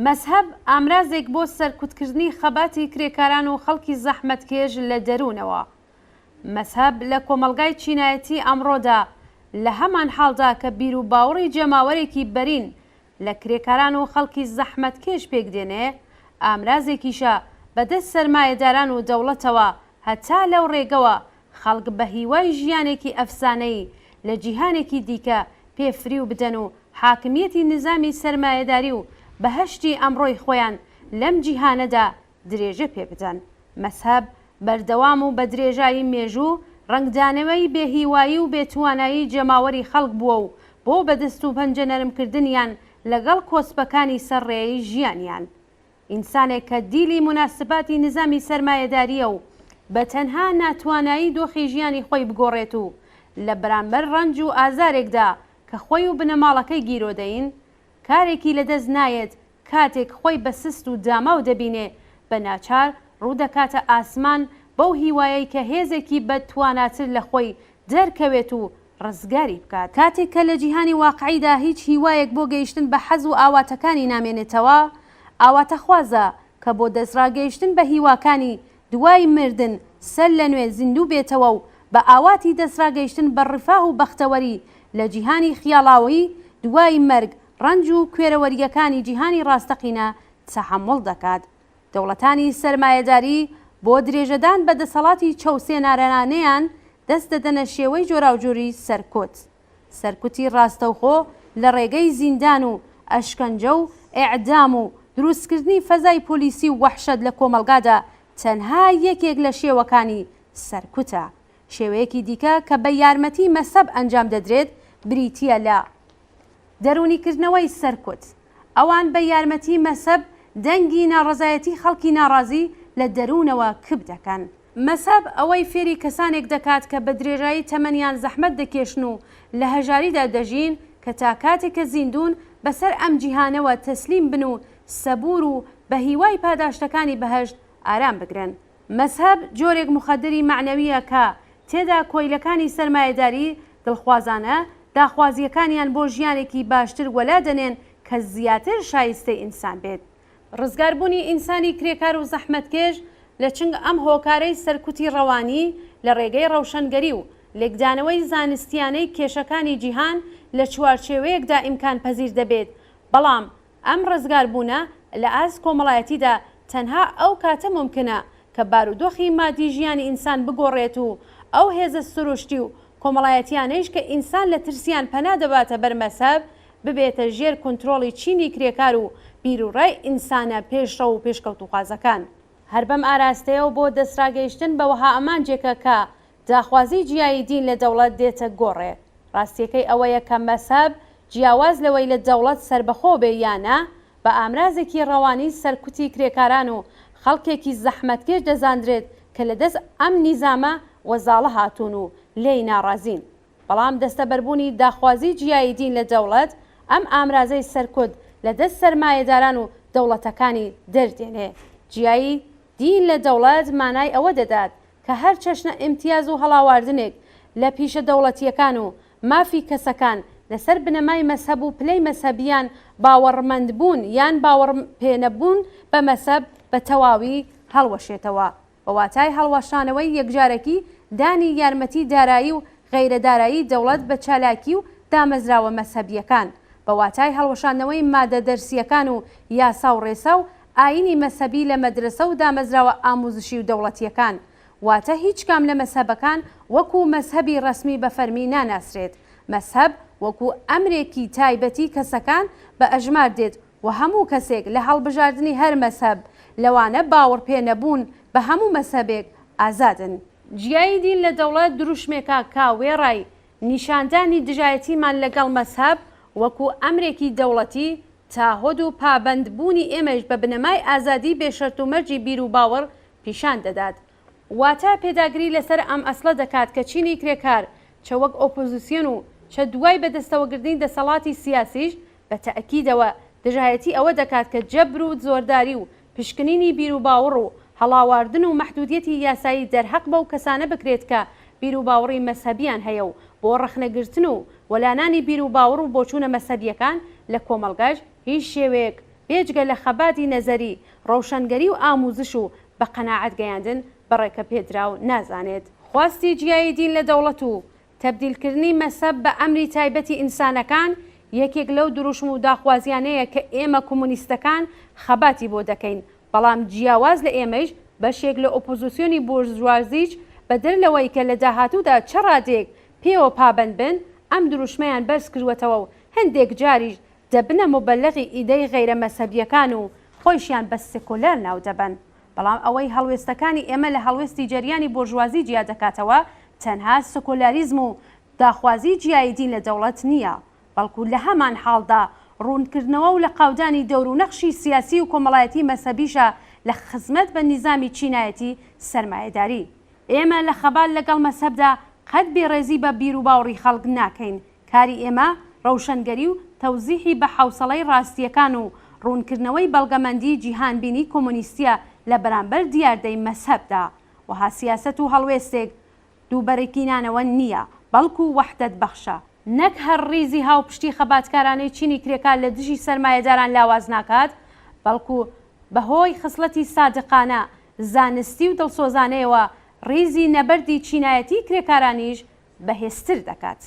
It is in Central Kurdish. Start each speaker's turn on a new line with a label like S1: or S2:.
S1: مەزهەب ئامرازێک بۆ سەرکوتکردنی خەباتی کرێکاران و خەڵکی زەحمەتکێش لە دەروونەوە. مەزهەب لە کۆمەلگای چینایەتی ئەمڕۆدا لە هەمان حاڵدا کە بیر و باوەڕی جەماوەرێکی بەرین لە کرێکاران و خەڵکی زەحمەتکێش پێکدێنێ، ئامرازێکیشە بەدەست سەرمایەداران و دەوڵەتەوە هەتا لەو ڕێگەوە خەڵک بە هیوای ژیانێکی ئەفسانەی لە جیهانێکی دیکە پێفریو بدەن و حاکمیەتی نظامی سەرمایەداری و بەهەشتی ئەمڕۆی خۆیان لەم جیهانەدا درێژە پێ بدەن. مەزهەب بەردەوام و بە درێژایی مێژوو ڕنگدانەوەی بێهیوایی و بێتوانایی جەماوەری خەڵک بووە و بۆ بەدەست و پەنجە نەرمکردنیان لەگەڵ کۆسپەکانی سەرڕێی ژیانیان. ئینسانێک کە دیلی مناسباتی نظامی سەرمایەداریە و بە تەنها ناتوانایی دۆخی ژیانی خۆی بگۆڕێت و لە بەرامبەر ڕەنج و ئازارێکدا کە خۆی و بنەماڵەکەی گیرۆدەین کارێکی لەدەست نایەت، کاتێک خۆی بە سست و داماو دەبینێ بە ناچار ڕوودەکاتە ئاسمان بەو هیوایەی کە هێزێکی بەتواناتر لە خۆی دەرکەوێت و ڕزگاری بکات. کاتێک کە لە جیهانی واقعیدا هیچ هیوایەک بۆ گەیشتن بە حەز و ئاواتەکانی نامێنێتەوە، ئاواتە خوازە کە بۆ دەستڕاگەیشتن بە هیواکانی دوای مردن سەر لە نوێ زیندوو بێتەوە و بە ئاواتی دەستڕاگەیشتن بە ڕفاه و بەختەوەری لە جیهانی خیاڵاوی دوای مەرگ ڕەنج و کوێرەوەریەکانی جیهانی ڕاستەقینە تەحەموڵ دەکات. دەوڵەتانی سەرمایەداری بۆ درێژەدان بە دەسەڵاتی چەوسێنارانەیان دەست دەدەنە شێوەی جۆراوجۆری سەرکوت. سەرکوتی ڕاستەوخۆ لە ڕێگەی زیندان و ئەشکەنجە و ئێعدام و دروستکردنی فەزای پۆلیسی و وەحشەت لە کۆمەلگادا تەنها یەکێک لە شێوەکانی سەرکوتە. شێوەیەکی دیکە کە بە یارمەتی مەزهەب ئەنجام دەدرێت بریتیە لە دەرونیکردنەوەی سەرکوت. ئەوان بە یارمەتی مەزهەب دەنگی ناڕەزایەتی خەڵکی ناڕازی لە دەروونەوە کب دەکەن. مەزهەب ئەوەی فێری کەسانێک دەکات کە بە درێژایی تەمەنیان زەحمەت دەکێشن و لە هەژاریدا دەژین کە تا کاتێکە زیندون بەسەر ئەم جیهانەوە تەسلیم بن و سەبور و بە هیوای پاداشتەکانی بەهەشت ئارام بگرن. مەزهەب جۆرێک مخەدەری معنەویە کە تێدا کۆیلەکانی سەرمایەداری دڵخوازانە داخوازیەکانیان بۆ ژیانێکی باشتر وەلا دەنێن کە زیاتر شایستەی ئینسان بێت. ڕزگاربوونی ئینسانی کرێکار و زەحمەتکێش لە چنگ ئەم هۆکارەی سەرکوتی ڕەوانی لە ڕێگەی ڕەوشەنگەری و لێکدانەوەی زانستیانەی کێشەکانی جیهان لە چوارچێوەیەکدا ئیمکان پەزیر دەبێت. بەڵام ئەم ڕزگاربوونە لە ئاز کۆمەڵایەتیدا تەنها ئەو کاتە ممکنە کە بارودۆخی مادی ژیانی ئینسان بگۆڕێت و ئەو هێزە سروشتی و کۆمەڵایەتیانەیش کە ئینسان لە ترسیان پەنا دەباتە بەر مەزهەب ببێتە ژێر کۆنتڕۆڵی چینی کرێکار و بیرروڕای ئینسانە پێشڕە و پێشکەوتوخوازەکان. هەر بەم ئاراستەیە و بۆ دەستڕاگەیشتن بەوەها ئەمانجێکە کە داخوازی جیایی دین لە دەوڵەت دێتە گۆڕێ. ڕاستیەکەی ئەوەیە کە مەزهەب جیاواز لەوەی لە دەوڵەت سربەخۆ بێ یانە بە ئامرازێکی ڕەوانی سەرکوتی کرێکاران و خەڵکێکی زەحمەتکێش دەزاندرێت کە لەدەست ئەم نیزامە وەزاڵە هاتوون و لێی ناڕازین. بەڵام دەستەبەربوونی داخوازی جیایی دین لە دەوڵەت ئەم ئامرازەی سەرکوت لەدەست سەرمایەداران و دەوڵەتەکانی دەردێنێ. جیایی دین لە دەوڵەت مانای ئەوە دەدات کە هەر چەشنە ئیمتیاز و هەڵاواردنێک لە پیشە دەوڵەتیەکان و مافی کەسەکان لەسەر بنەمای مەزهەب و پلەی مەزهەبیان باوەڕمەندبوون یان باوەڕ پێنەبوون بە مەزهەب بە تەواوی هەڵوەشێتەوە. بە واتای هەڵوەشانەوەی یەکجارەکی دانی یارمەتی دارایی و غەیرەدارایی دەوڵەت بە چالاکی و دامەزراوە مەزهەبیەکان، بە واتای هەڵوەشانەوەی مادە دەرسیەکان و یاسا و ڕێسا و ئاینی مەزهەبی لە مەدرسە و دامەزراوە ئاموزشی و دەوڵەتیەکان. واتە هیچ کام لە مەزهەبەکان وەکو مەزهەبی ڕەسمی بە فەرمی ناناسرێت. مەزهەب وەکو ئەمرێکی تایبەتی کەسەکان بە ئەژمار دێت و هەموو کەسێک لە هەڵبژاردننی هەر مەزهەب لەوانە باوەڕ پێ نەبوون بە هەموو مەزهەبێک ئازادن. جیایی دین لە دەوڵەت دروشمێکە کا وێڕای نیشاندانی دژایەتیمان لەگەڵ مەزهەب وەکو ئەمرێکی دەوڵەتی تا هۆد و پابەندبوونی ئێمەش بە بنەمای ئازادی بێشەرت و مەرجی بیر و باوەڕ پیشان دەدات. واتە پێداگری لەسەر ئەم ئەسڵە دەکات کە چینی کرێکار چە وەک ئۆپۆزیسیۆن و چە دوای بەدەستەوەگرتنی دەسەڵاتی سیاسیش بە تەئەکیدەوە دژایەتی ئەوە دەکات کە جەبر و زۆرداری و پشکنینی بیر و باوەڕ و هەڵاواردن و مەحدودیەتی یاسایی دەرحەق بەو کەسانە بکرێت کە بیر و باوەڕی مەزهەبیان هەیە و بۆ ڕەخنەگرتن و وەلانانی بیر و باوەڕ و بۆچوونە مەزهەبیەکان لە کۆمەلگاش هیچ شێوەیەک بێجگە لە خەباتی نەزەری ڕەوشەنگەری و ئاموزش و بە قەناعەت گەیاندن بەڕێکە پێدرا و نازانێت. خواستی جیایی دین لە دەوڵەت و تەبدیلکردنی مەسەب بە ئەمری تایبەتی ئینسانەکان یەکێک لەو دروشم و داخوازیانەیە کە ئێمە کۆمونیستەکان خەباتی بۆ دەکەین، بەڵام جیاواز لە ئێمەش بەشێک لە ئۆپۆزیسیۆنی بورژوازیچ بە دەرلەوەی کە لە داهاتوودا چ ڕادێک پێوە پابەند بن ئەم دروشمەیان بەرز کردوەتەوە و هەندێک جاریش دەبنە مۆبەلەغی ئیدەی غەیرە مەسەبیەکان و خۆیشیان بە سێکۆلار ناو دەبن. بەڵام ئەوەی هەڵوێستەکانی ئێمە لە هەڵوێستی جەریانی بورژوازی جیا دەکاتەوە تەنها سێکۆلاریزم و داخوازی جیایی دین لە دەوڵەت نییە، بەڵکو لە هەمان حاڵدا ڕوونکردنەوە و لە قاودانی دەور و نەخشی سیاسی و کۆمەڵایەتی مەسەبیشە لە خزمەت بە نیزامی چینایەتی سەرمایەداری. ئێمە لە خەبات لەگەڵ مەسەبدا قەت بێڕێزی بە بیر و باوەڕی خەڵک ناکەین. کاری ئێمە ڕەوشەنگەری و تەوزیحی بە حوسەڵەی ڕاستیەکان و ڕوونکردنەوەی بەڵگەمەندی جیهانبینی کۆمونیستیە لە بەرامبەر دیاردەی مەسەبدا. وها سیاسەت و هەڵوێستێک دووبەرەکینانەوە نییە، بەڵکو وەحدەت بەخشە. نەک هەر ڕیزی هاوپشتی خەباتکارانەی چینی کرێکار لە دژی سەرمایەداران لاواز ناکات، بەڵکو بەهۆی خصلەتی سادقانە، زانستی و دڵسۆزانەیەوە ڕیزی نەبەردی چینایەتی کرێکارانیش بەهێزتر دەکات.